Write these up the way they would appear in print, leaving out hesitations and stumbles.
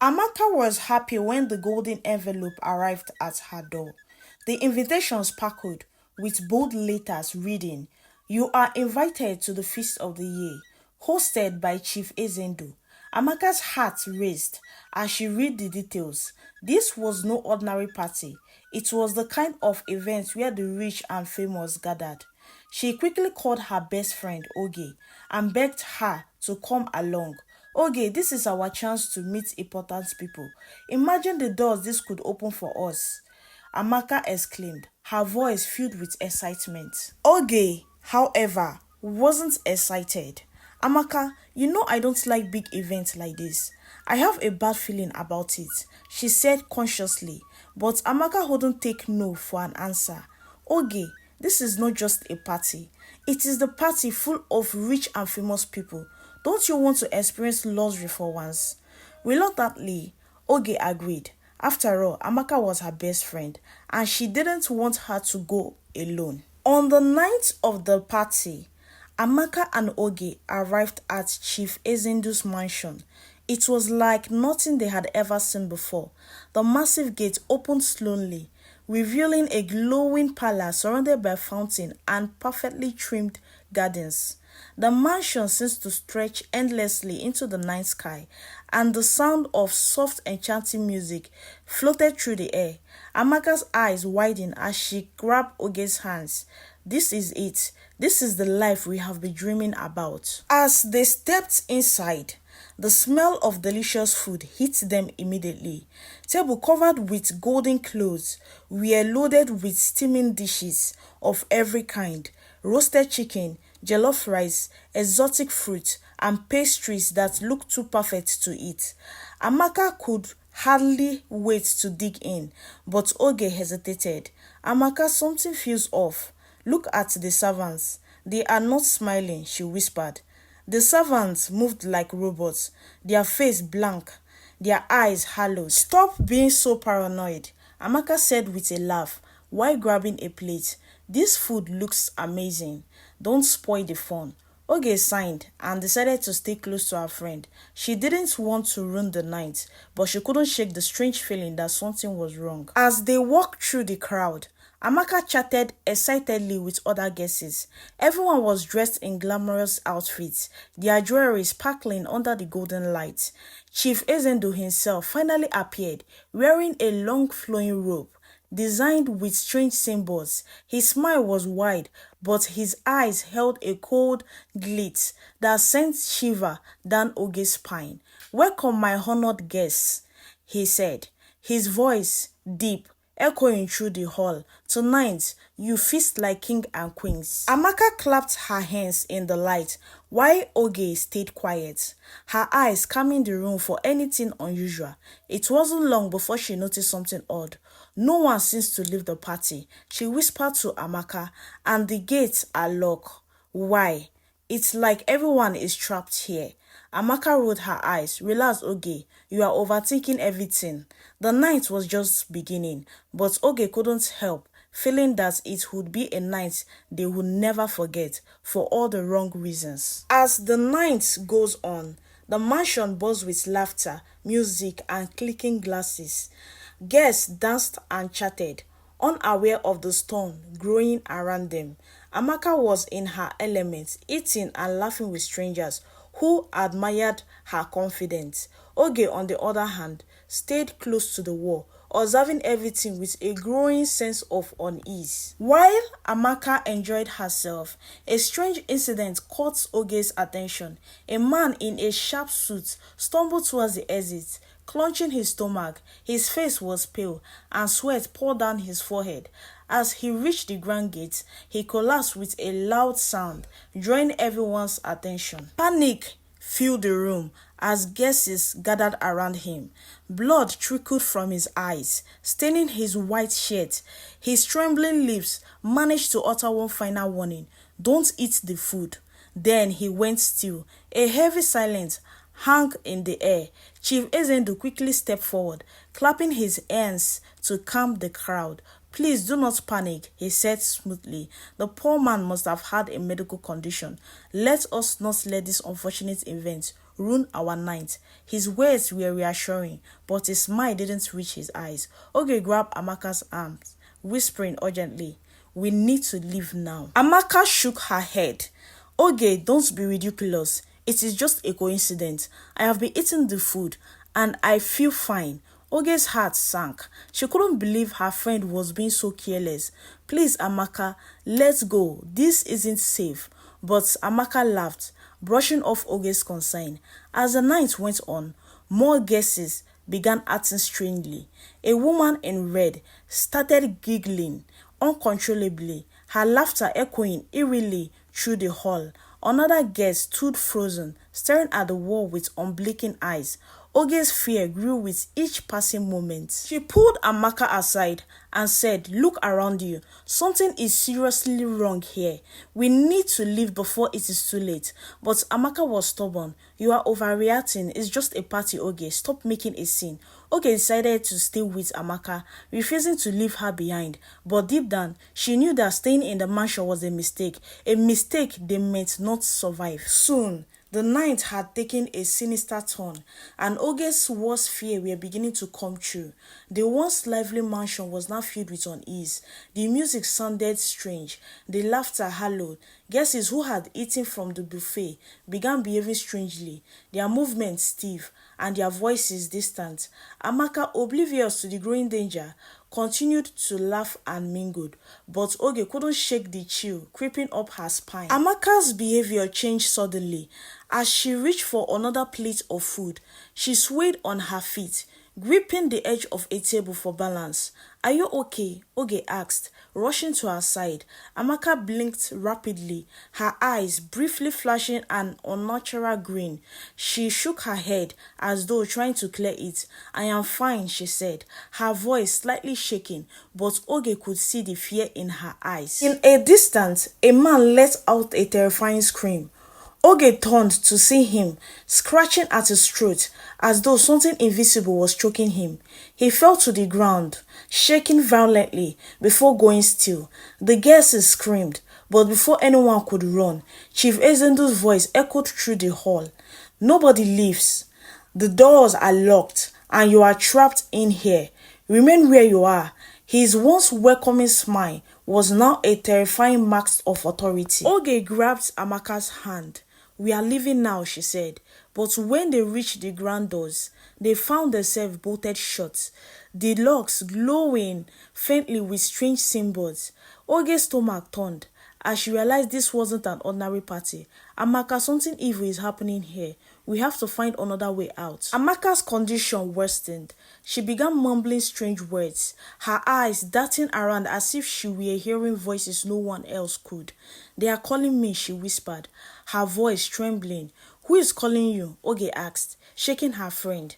Amaka was happy when the golden envelope arrived at her door. The invitation sparkled with bold letters reading, "You are invited to the feast of the year, hosted by Chief Ezendo." Amaka's heart raced as she read the details. This was no ordinary party. It was the kind of event where the rich and famous gathered. She quickly called her best friend Oge and begged her to come along. "Oge, this is our chance to meet important people. Imagine the doors this could open for us." Amaka exclaimed, her voice filled with excitement. Oge, however, wasn't excited. "Amaka, you know I don't like big events like this. I have a bad feeling about it," she said consciously, but Amaka wouldn't take no for an answer. "Oge, this is not just a party. It is the party full of rich and famous people. Don't you want to experience luxury for once?" Reluctantly, Oge agreed. After all, Amaka was her best friend, and she didn't want her to go alone. On the night of the party, Amaka and Oge arrived at Chief Ezendu's mansion. It was like nothing they had ever seen before. The massive gate opened slowly, revealing a glowing palace surrounded by fountain and perfectly trimmed gardens. The mansion seemed to stretch endlessly into the night sky, and the sound of soft enchanting music floated through the air. Amaka's eyes widened as she grabbed Oge's hands. "This is it. This is the life we have been dreaming about." As they stepped inside, the smell of delicious food hit them immediately. Table covered with golden cloths were loaded with steaming dishes of every kind: roasted chicken, jollof rice, exotic fruit, and pastries that looked too perfect to eat. Amaka could hardly wait to dig in, but Oge hesitated. "Amaka, something feels off. Look at the servants. They are not smiling," she whispered. The servants moved like robots, their face blank, their eyes hollow. "Stop being so paranoid," Amaka said with a laugh while grabbing a plate. "This food looks amazing. Don't spoil the fun." Oge signed and decided to stay close to her friend. She didn't want to ruin the night, but she couldn't shake the strange feeling that something was wrong. As they walked through the crowd, Amaka chatted excitedly with other guests. Everyone was dressed in glamorous outfits, their jewelry sparkling under the golden light. Chief Ezendo himself finally appeared, wearing a long flowing robe designed with strange symbols. His smile was wide, but his eyes held a cold glint that sent shiver down Oge's spine. "Welcome, my honored guests," he said, his voice deep, echoing through the hall. "Tonight, you feast like king and queens." Amaka clapped her hands in delight while Oge stayed quiet, her eyes scanning the room for anything unusual. It wasn't long before she noticed something odd. "No one seems to leave the party," she whispered to Amaka, "and the gates are locked. Why? It's like everyone is trapped here." Amaka rolled her eyes. "Relax, Oge. You are overthinking everything." The night was just beginning, but Oge couldn't help feeling that it would be a night they would never forget for all the wrong reasons. As the night goes on, the mansion buzzed with laughter, music, and clicking glasses. Guests danced and chatted, unaware of the storm growing around them. Amaka was in her element, eating and laughing with strangers who admired her confidence. Oge, on the other hand, stayed close to the wall, observing everything with a growing sense of unease. While Amaka enjoyed herself, a strange incident caught Oge's attention. A man in a sharp suit stumbled towards the exit, clenching his stomach. His face was pale, and sweat poured down his forehead. As he reached the grand gate, he collapsed with a loud sound, drawing everyone's attention. Panic filled the room as guests gathered around him. Blood trickled from his eyes, staining his white shirt. His trembling lips managed to utter one final warning: "Don't eat the food." Then he went still. A heavy silence hung in the air. Chief Ezendo quickly stepped forward, clapping his hands to calm the crowd. "Please do not panic," he said smoothly. "The poor man must have had a medical condition. Let us not let this unfortunate event ruin our night. His words were reassuring, but a smile didn't reach his eyes. Oge grabbed Amaka's arms, whispering urgently, "We need to leave now." Amaka shook her head. "Oge, don't be ridiculous. It is just a coincidence. I have been eating the food and I feel fine." Oge's heart sank. She couldn't believe her friend was being so careless. "Please, Amaka, let's go. This isn't safe." But Amaka laughed, brushing off Oge's concern. As the night went on, more guesses began acting strangely. A woman in red started giggling uncontrollably, her laughter echoing eerily through the hall. Another guest stood frozen, staring at the wall with unblinking eyes. Oge's fear grew with each passing moment. She pulled Amaka aside and said, "Look around you. Something is seriously wrong here. We need to leave before it is too late." But Amaka was stubborn. "You are overreacting. It's just a party, Oge. Stop making a scene." Oge decided to stay with Amaka, refusing to leave her behind. But deep down, she knew that staying in the mansion was a mistake they might not survive. Soon, the night had taken a sinister turn, and Oge's worst fears were beginning to come true. The once lively mansion was now filled with unease. The music sounded strange, the laughter hallowed. Guests who had eaten from the buffet began behaving strangely, their movements stiff and their voices distant. Amaka, oblivious to the growing danger, continued to laugh and mingled, but Oge couldn't shake the chill creeping up her spine. Amaka's behavior changed suddenly. As she reached for another plate of food, she swayed on her feet, gripping the edge of a table for balance. "Are you okay?" Oge asked, rushing to her side. Amaka blinked rapidly, her eyes briefly flashing an unnatural grin. She shook her head as though trying to clear it. "I am fine," she said, her voice slightly shaking, but Oge could see the fear in her eyes. In a distance, a man let out a terrifying scream. Oge turned to see him, scratching at his throat as though something invisible was choking him. He fell to the ground, shaking violently before going still. The guests screamed, but before anyone could run, Chief Ezendu's voice echoed through the hall. "Nobody leaves. The doors are locked, and you are trapped in here. Remain where you are." His once welcoming smile was now a terrifying mask of authority. Oge grabbed Amaka's hand. "We are leaving now," she said. But when they reached the grand doors, they found themselves bolted shut, the locks glowing faintly with strange symbols. Oge's stomach turned as she realized this wasn't an ordinary party. "Amaka, something evil is happening here. We have to find another way out." Amaka's condition worsened. She began mumbling strange words, her eyes darting around as if she were hearing voices no one else could. "They are calling me," she whispered, her voice trembling. "Who is calling you?" Oge asked, shaking her friend.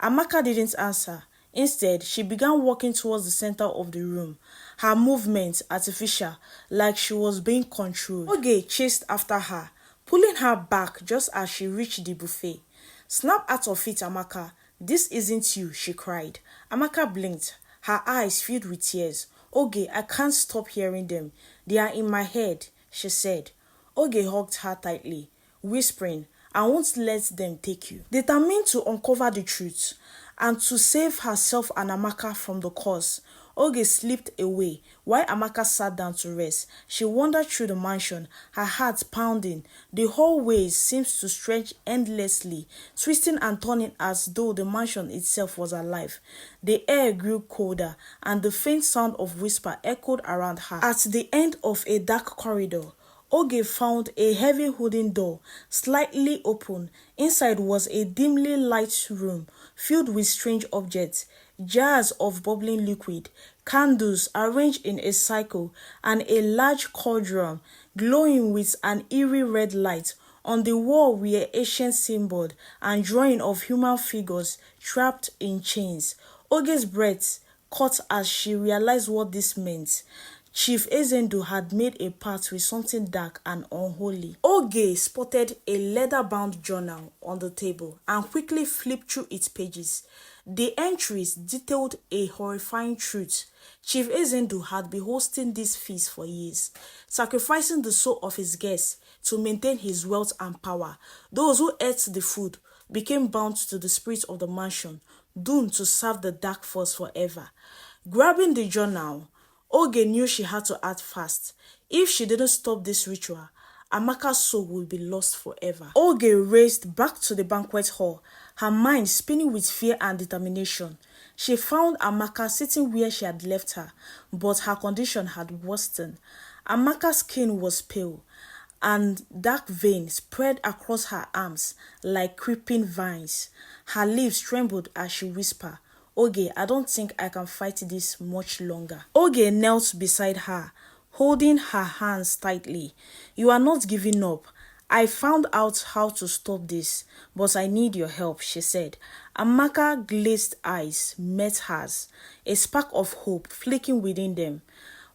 Amaka didn't answer. Instead, she began walking towards the center of the room, her movements artificial, like she was being controlled. Oge chased after her, pulling her back just as she reached the buffet. "Snap out of it, Amaka. This isn't you," she cried. Amaka blinked, her eyes filled with tears. "Oge, I can't stop hearing them. They are in my head," she said. Oge hugged her tightly, whispering, "I won't let them take you." Determined to uncover the truth and to save herself and Amaka from the curse, Oge slipped away while Amaka sat down to rest. She wandered through the mansion, her heart pounding. The hallways seemed to stretch endlessly, twisting and turning as though the mansion itself was alive. The air grew colder, and the faint sound of whisper echoed around her. At the end of a dark corridor, Oge found a heavy wooden door, slightly open. Inside was a dimly lit room, filled with strange objects, jars of bubbling liquid, candles arranged in a circle, and a large cauldron glowing with an eerie red light. On the wall were ancient symbols and drawings of human figures trapped in chains. Oge's breath caught as she realized what this meant. Chief Ezendu had made a pact with something dark and unholy. Oge spotted a leather-bound journal on the table and quickly flipped through its pages. The entries detailed a horrifying truth. Chief Ezendu had been hosting this feast for years, sacrificing the soul of his guests to maintain his wealth and power. Those who ate the food became bound to the spirit of the mansion, doomed to serve the dark force forever. Grabbing the journal, Oge knew she had to act fast. If she didn't stop this ritual, Amaka's soul would be lost forever. Oge raced back to the banquet hall, her mind spinning with fear and determination. She found Amaka sitting where she had left her, but her condition had worsened. Amaka's skin was pale, and dark veins spread across her arms like creeping vines. Her lips trembled as she whispered, "Oge, I don't think I can fight this much longer." Oge knelt beside her, holding her hands tightly. "You are not giving up. I found out how to stop this, but I need your help," she said. Amaka's glazed eyes met hers, a spark of hope flicking within them.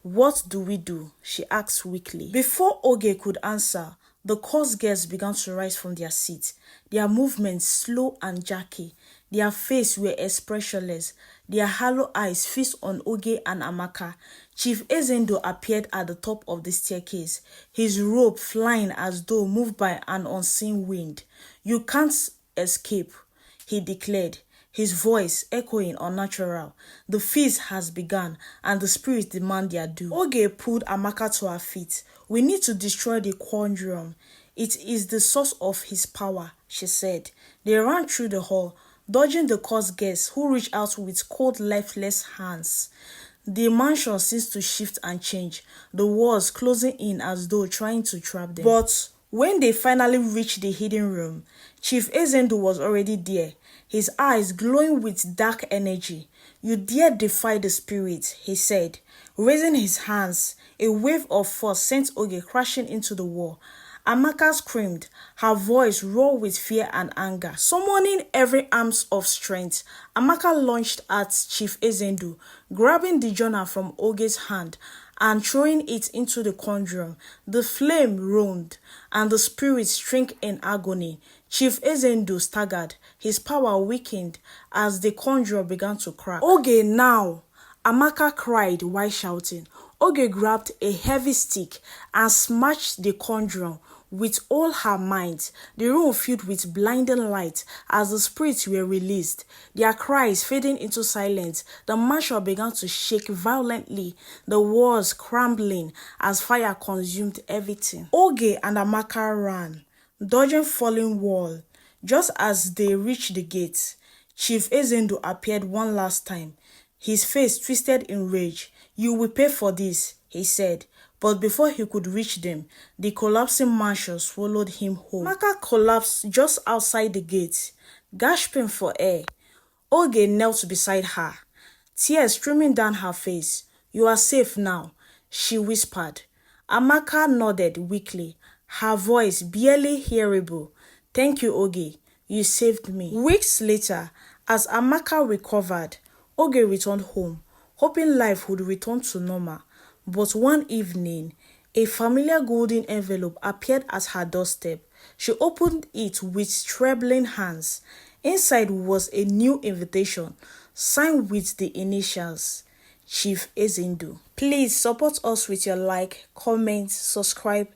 "What do we do?" she asked weakly. Before Oge could answer, the court guests began to rise from their seats, their movements slow and jerky. Their faces were expressionless, their hollow eyes fixed on Oge and Amaka. Chief Ezendo appeared at the top of the staircase, his robe flying as though moved by an unseen wind. "You can't escape," he declared, his voice echoing unnatural. "The feast has begun, and the spirits demand their due." Oge pulled Amaka to her feet. "We need to destroy the quadrium. It is the source of his power," she said. They ran through the hall, dodging the court guests who reached out with cold, lifeless hands. The mansion seems to shift and change, the walls closing in as though trying to trap them. But when they finally reached the hidden room, Chief Ezendo was already there, his eyes glowing with dark energy. "You dare defy the spirit," he said. Raising his hands, a wave of force sent Oge crashing into the wall. Amaka screamed, her voice raw with fear and anger. Summoning every ounce of strength, Amaka launched at Chief Ezendo, grabbing the journal from Oge's hand and throwing it into the conjurum. The flame roared, and the spirits shrank in agony. Chief Ezendo staggered, his power weakened as the conjurer began to crack. "Oge, now!" Amaka cried while shouting. Oge grabbed a heavy stick and smashed the conjurer with all her might. The room filled with blinding light as the spirits were released, their cries fading into silence. The mansion began to shake violently, the walls crumbling as fire consumed everything. Oge and Amaka ran, dodging falling wall. Just as they reached the gate, Chief Ezendo appeared one last time, his face twisted in rage. "You will pay for this," he said. But before he could reach them, the collapsing mansion swallowed him whole. Amaka collapsed just outside the gate, gasping for air. Oge knelt beside her, tears streaming down her face. "You are safe now," she whispered. Amaka nodded weakly, her voice barely hearable. "Thank you, Oge. You saved me." Weeks later, as Amaka recovered, Oge returned home, hoping life would return to normal. But one evening, a familiar golden envelope appeared at her doorstep. She opened it with trembling hands. Inside was a new invitation, signed with the initials, Chief Ezendo. Please support us with your like, comment, subscribe,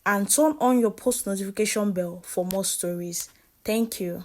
and turn on your post notification bell for more stories. Thank you.